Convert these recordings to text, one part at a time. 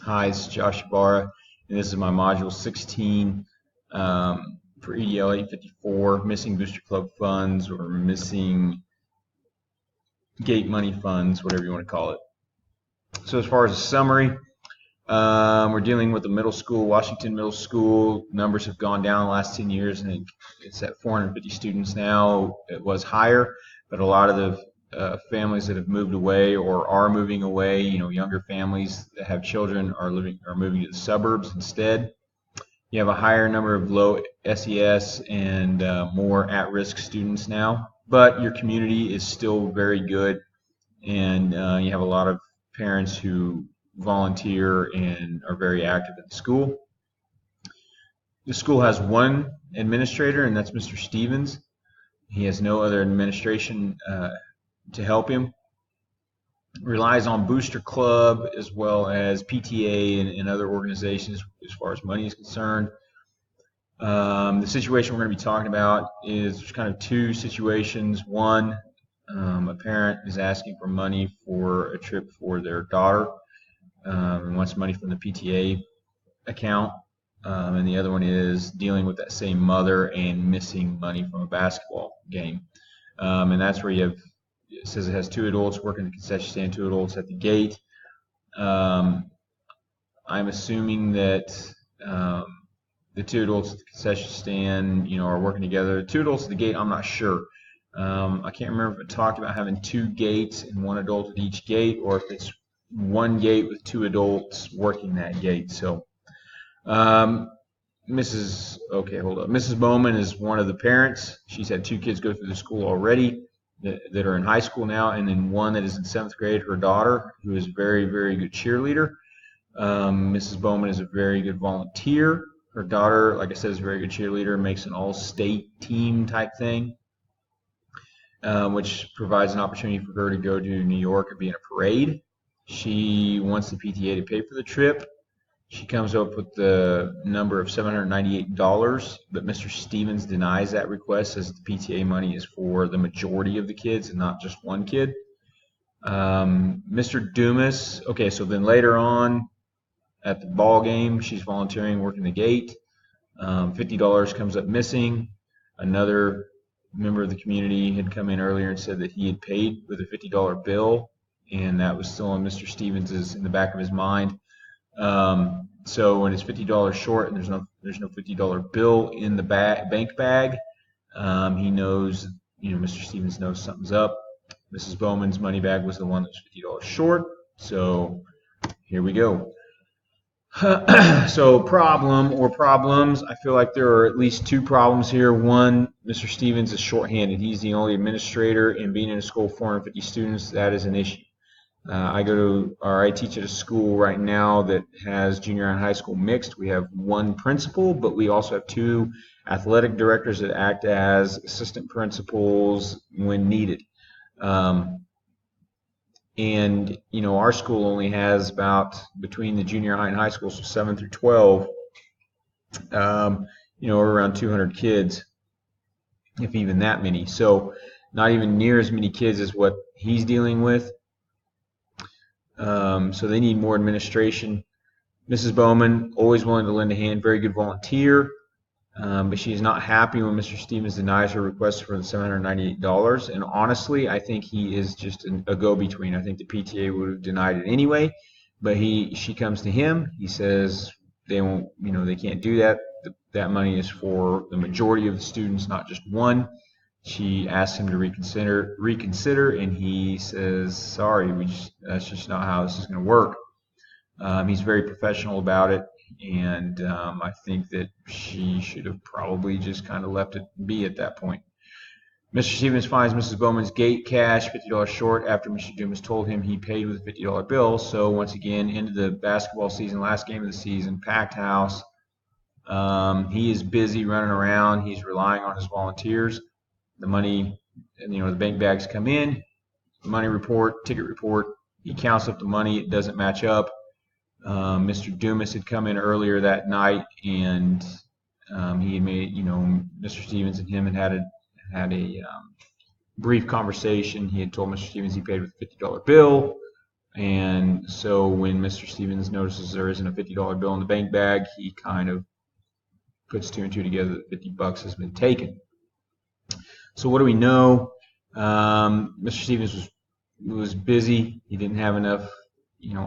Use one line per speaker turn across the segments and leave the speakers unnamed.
Hi, this is Josh Barra, and this is my Module 16 for EDL 854, missing booster club funds or missing gate money funds, whatever you want to call it. So as far as a summary, we're dealing with the middle school, Washington Middle School. Numbers have gone down the last 10 years, and it's at 450 students now. It was higher, but a lot of the families that have moved away or are moving away, younger families that have children are moving to the suburbs instead. You have a higher number of low SES and more at-risk students now, but your community is still very good, and you have a lot of parents who volunteer and are very active at the school. The school has one administrator, and that's Mr. Stevens. He has no other administration to help him. Relies on Booster Club as well as PTA and other organizations as far as money is concerned. The situation we're going to be talking about is there's kind of two situations. One, a parent is asking for money for a trip for their daughter and wants money from the PTA account. And the other one is dealing with that same mother and missing money from a basketball game. And that's where you have, it says it has two adults working the concession stand, two adults at the gate. I'm assuming that the two adults at the concession stand, are working together. The two adults at the gate, I'm not sure. I can't remember if it talked about having two gates and one adult at each gate, or if it's one gate with two adults working that gate. So, Mrs. Bowman is one of the parents. She's had two kids go through the school already that are in high school now, and then one that is in 7th grade, her daughter, who is a very, very good cheerleader. Mrs. Bowman is a very good volunteer. Her daughter, like I said, is a very good cheerleader, makes an all-state team type thing, which provides an opportunity for her to go to New York and be in a parade. She wants the PTA to pay for the trip. She comes up with the number of $798, but Mr. Stevens denies that request, says the PTA money is for the majority of the kids and not just one kid. Mr. Dumas, okay, so then later on at the ball game, she's volunteering, working the gate. $50 comes up missing. Another member of the community had come in earlier and said that he had paid with a $50 bill, and that was still on Mr. Stevens' in the back of his mind. So when it's $50 short and there's no $50 bill in the bank bag, he knows, Mr. Stevens knows something's up. Mrs. Bowman's money bag was the one that was $50 short. So here we go. So problems. I feel like there are at least two problems here. One, Mr. Stevens is shorthanded. He's the only administrator, and being in a school of 450 students, that is an issue. I teach at a school right now that has junior and high school mixed. We have one principal, but we also have two athletic directors that act as assistant principals when needed. And our school only has about, between the junior high and high schools, so 7 through 12, around 200 kids, if even that many. So not even near as many kids as what he's dealing with. So they need more administration. Mrs. Bowman, always willing to lend a hand, very good volunteer, but she's not happy when Mr. Stevens denies her request for the $798. And honestly, I think he is just a go-between. I think the PTA would have denied it anyway, but she comes to him. He says they won't, they can't do that. That money is for the majority of the students, not just one. She asks him to reconsider, and he says, sorry, that's just not how this is going to work. He's very professional about it, and I think that she should have probably just kind of left it be at that point. Mr. Stevens finds Mrs. Bowman's gate cash $50 short after Mr. Dumas told him he paid with a $50 bill. So once again, into the basketball season, last game of the season, packed house. He is busy running around. He's relying on his volunteers. The money, the bank bags come in, money report, ticket report. He counts up the money. It doesn't match up. Mr. Dumas had come in earlier that night, and he had made, Mr. Stevens and him had a brief conversation. He had told Mr. Stevens he paid with a $50 bill. And so when Mr. Stevens notices there isn't a $50 bill in the bank bag, he kind of puts two and two together that 50 bucks has been taken. So what do we know? Mr. Stevens was busy. He didn't have enough,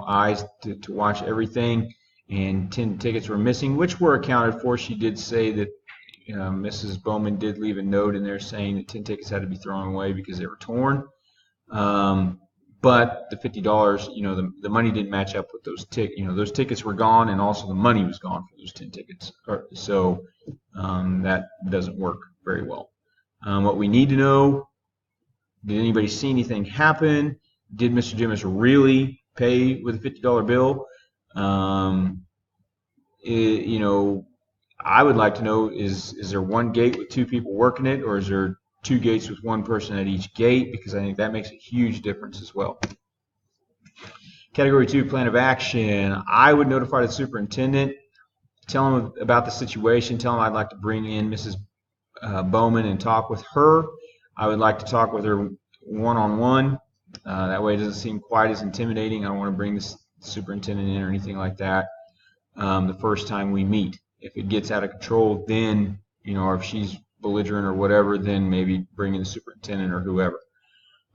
eyes to watch everything, and 10 tickets were missing, which were accounted for. She did say that Mrs. Bowman did leave a note in there saying that 10 tickets had to be thrown away because they were torn. But the $50, the money didn't match up with those tickets. Those tickets were gone, and also the money was gone for those 10 tickets. So that doesn't work very well. What we need to know: did anybody see anything happen? Did Mr. Dumas really pay with a $50 bill? I would like to know: is there one gate with two people working it, or is there two gates with one person at each gate? Because I think that makes a huge difference as well. Category 2, plan of action. I would notify the superintendent, tell him about the situation, tell him I'd like to bring in Mrs. Bowman and talk with her. I would like to talk with her one-on-one. That way it doesn't seem quite as intimidating. I don't want to bring the superintendent in or anything like that the first time we meet. If it gets out of control, then, or if she's belligerent or whatever, then maybe bring in the superintendent or whoever.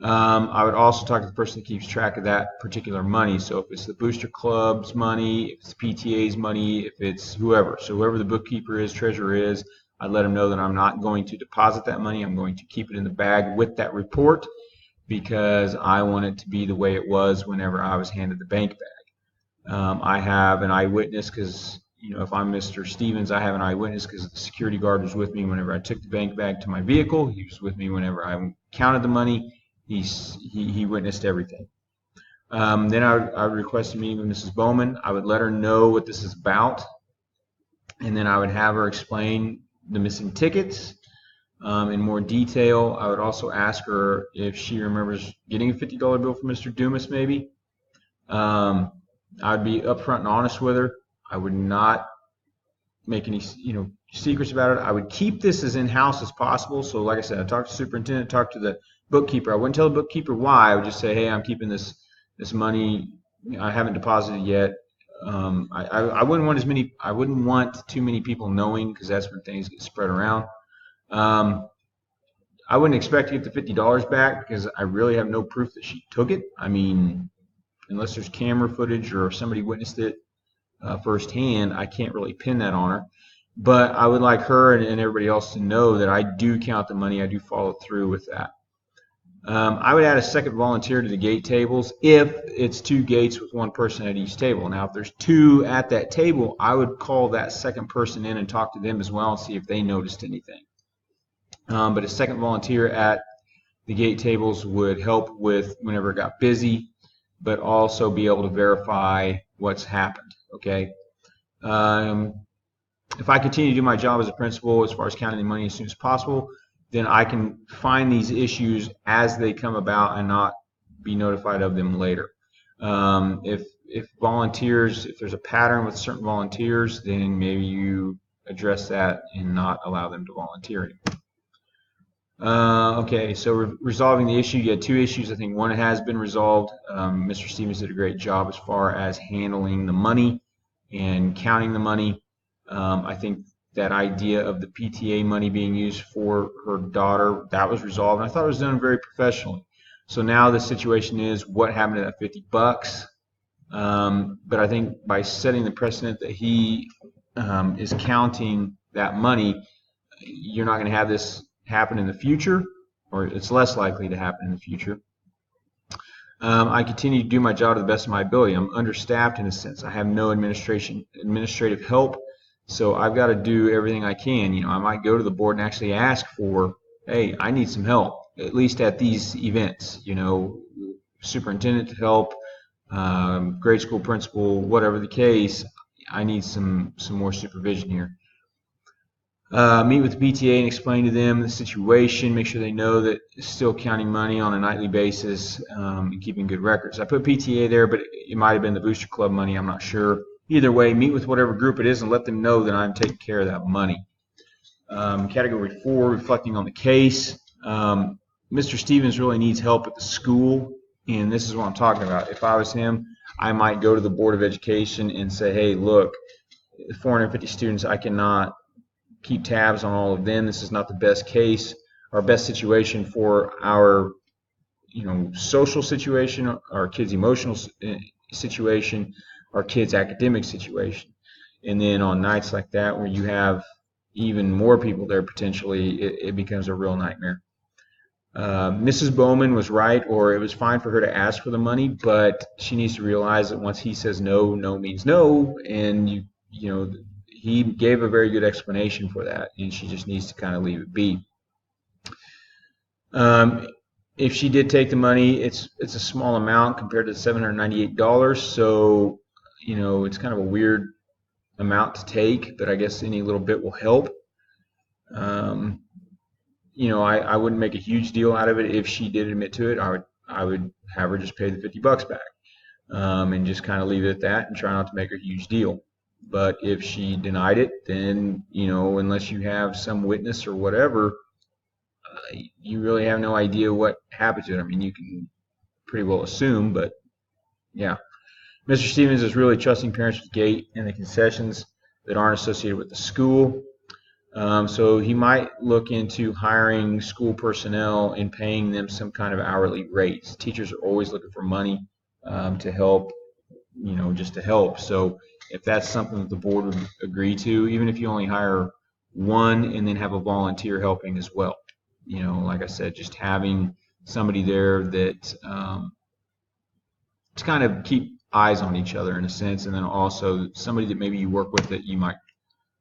I would also talk to the person that keeps track of that particular money. So if it's the booster club's money, if it's PTA's money, if it's whoever. So whoever the bookkeeper is, treasurer is, I'd let them know that I'm not going to deposit that money. I'm going to keep it in the bag with that report, because I want it to be the way it was whenever I was handed the bank bag. I have an eyewitness because, if I'm Mr. Stevens, I have an eyewitness because the security guard was with me whenever I took the bank bag to my vehicle. He was with me whenever I counted the money. He witnessed everything. Then I would request a meeting with Mrs. Bowman. I would let her know what this is about, and then I would have her explain the missing tickets in more detail. I would also ask her if she remembers getting a $50 bill from Mr. Dumas, maybe. I would be upfront and honest with her. I would not make any secrets about it. I would keep this as in-house as possible. So like I said, I talked to the superintendent, talked to the bookkeeper. I wouldn't tell the bookkeeper why. I would just say, hey, I'm keeping this money. I haven't deposited yet. I wouldn't want too many people knowing, because that's when things get spread around. I wouldn't expect to get the $50 back because I really have no proof that she took it. I mean, unless there's camera footage or somebody witnessed it firsthand, I can't really pin that on her. But I would like her and everybody else to know that I do count the money. I do follow through with that. I would add a second volunteer to the gate tables if it's two gates with one person at each table. Now, if there's two at that table, I would call that second person in and talk to them as well and see if they noticed anything. But a second volunteer at the gate tables would help with whenever it got busy, but also be able to verify what's happened. Okay. If I continue to do my job as a principal as far as counting the money as soon as possible, then I can find these issues as they come about and not be notified of them later. If volunteers, if there's a pattern with certain volunteers, then maybe you address that and not allow them to volunteer anymore. Okay, so resolving the issue, you had two issues. I think one has been resolved. Mr. Stevens did a great job as far as handling the money and counting the money. I think that idea of the PTA money being used for her daughter, that was resolved, and I thought it was done very professionally. So now the situation is, what happened to that 50 bucks? But I think by setting the precedent that he is counting that money, you're not going to have this happen in the future, or it's less likely to happen in the future. I continue to do my job to the best of my ability. I'm understaffed in a sense. I have no administrative help, so I've got to do everything I can. I might go to the board and actually ask for, hey, I need some help, at least at these events. Superintendent to help, grade school principal, whatever the case. I need some more supervision here. Meet with the PTA and explain to them the situation, make sure they know that it's still counting money on a nightly basis and keeping good records. I put PTA there, but it might have been the booster club money, I'm not sure. Either way, meet with whatever group it is and let them know that I'm taking care of that money. Category 4, reflecting on the case. Mr. Stevens really needs help at the school. And this is what I'm talking about. If I was him, I might go to the Board of Education and say, hey, look, 450 students, I cannot keep tabs on all of them. This is not the best case or best situation for our social situation, our kids' emotional situation, our kids' academic situation. And then on nights like that where you have even more people there potentially, it becomes a real nightmare. Mrs. Bowman was right, or it was fine for her to ask for the money, but she needs to realize that once he says no, no means no, and he gave a very good explanation for that, and she just needs to kind of leave it be. If she did take the money, it's a small amount compared to $798, so it's kind of a weird amount to take, but I guess any little bit will help. I wouldn't make a huge deal out of it. If she did admit to it, I would have her just pay the $50 back, and just kind of leave it at that and try not to make a huge deal. But if she denied it, then unless you have some witness or whatever, you really have no idea what happened to it. I mean, you can pretty well assume, but yeah. Mr. Stevens is really trusting parents with gate and the concessions that aren't associated with the school. So he might look into hiring school personnel and paying them some kind of hourly rates. Teachers are always looking for money to help, just to help. So if that's something that the board would agree to, even if you only hire one and then have a volunteer helping as well. Like I said, just having somebody there that to kind of keep eyes on each other in a sense, and then also somebody that maybe you work with that you might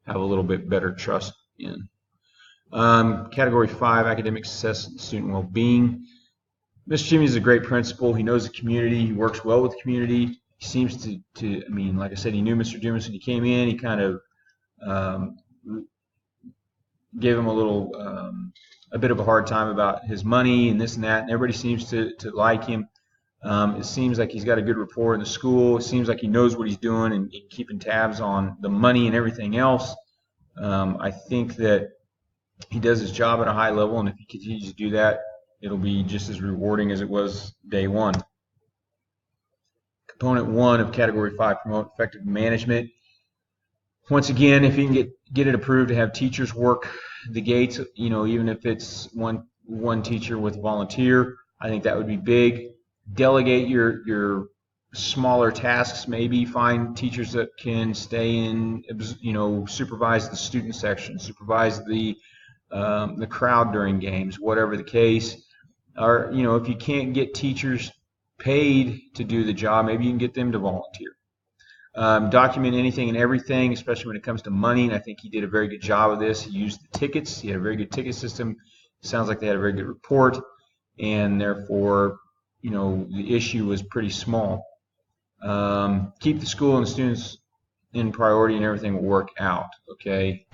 have a little bit better trust in. Category 5, academic success and student well-being. Mr. Jimmy is a great principal. He knows the community. He works well with the community. He seems to I mean, like I said, he knew Mr. Dumas when he came in. He kind of gave him a bit of a hard time about his money and this and that, and everybody seems to like him. It seems like he's got a good rapport in the school. It seems like he knows what he's doing and keeping tabs on the money and everything else. I think that he does his job at a high level, and if he continues to do that, it'll be just as rewarding as it was day one. Component 1 of Category 5, promote effective management. Once again, if you can get it approved to have teachers work the gates, even if it's one teacher with a volunteer, I think that would be big. Delegate your smaller tasks, maybe find teachers that can stay in, supervise the student section, supervise the crowd during games, whatever the case. Or if you can't get teachers paid to do the job, maybe you can get them to volunteer. Document anything and everything, especially when it comes to money, and I think he did a very good job of this. He used the tickets. He had a very good ticket system. It sounds like they had a very good report, and therefore the issue was pretty small. Keep the school and the students in priority, and everything will work out. Okay.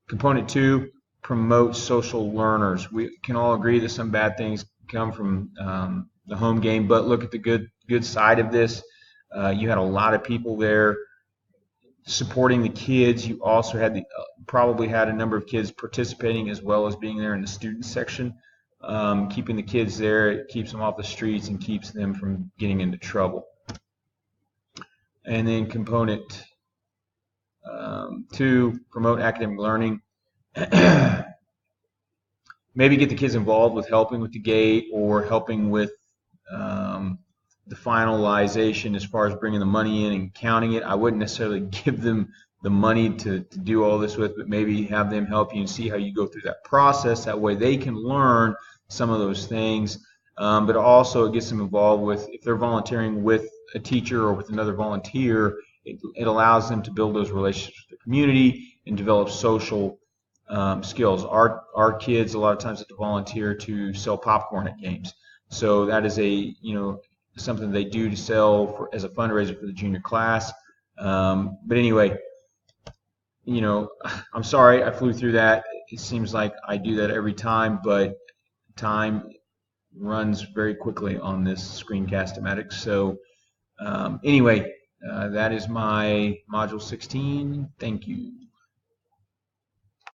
Component 2, promote social learners. We can all agree that some bad things come from the home game, but look at the good side of this. You had a lot of people there supporting the kids. You also had probably had a number of kids participating as well as being there in the student section. Keeping the kids there, it keeps them off the streets and keeps them from getting into trouble. And then component 2, promote academic learning. Maybe get the kids involved with helping with the gate or helping with the finalization as far as bringing the money in and counting it. I wouldn't necessarily give them the money to do all this with, but maybe have them help you and see how you go through that process. That way they can learn some of those things, but also it gets them involved with, if they're volunteering with a teacher or with another volunteer, it allows them to build those relationships with the community and develop social skills. Our kids a lot of times have to volunteer to sell popcorn at games, so that is something they do to sell as a fundraiser for the junior class. But anyway, I'm sorry I flew through that. It seems like I do that every time, but time runs very quickly on this screencast-o-matic. So anyway, that is my module 16. Thank you.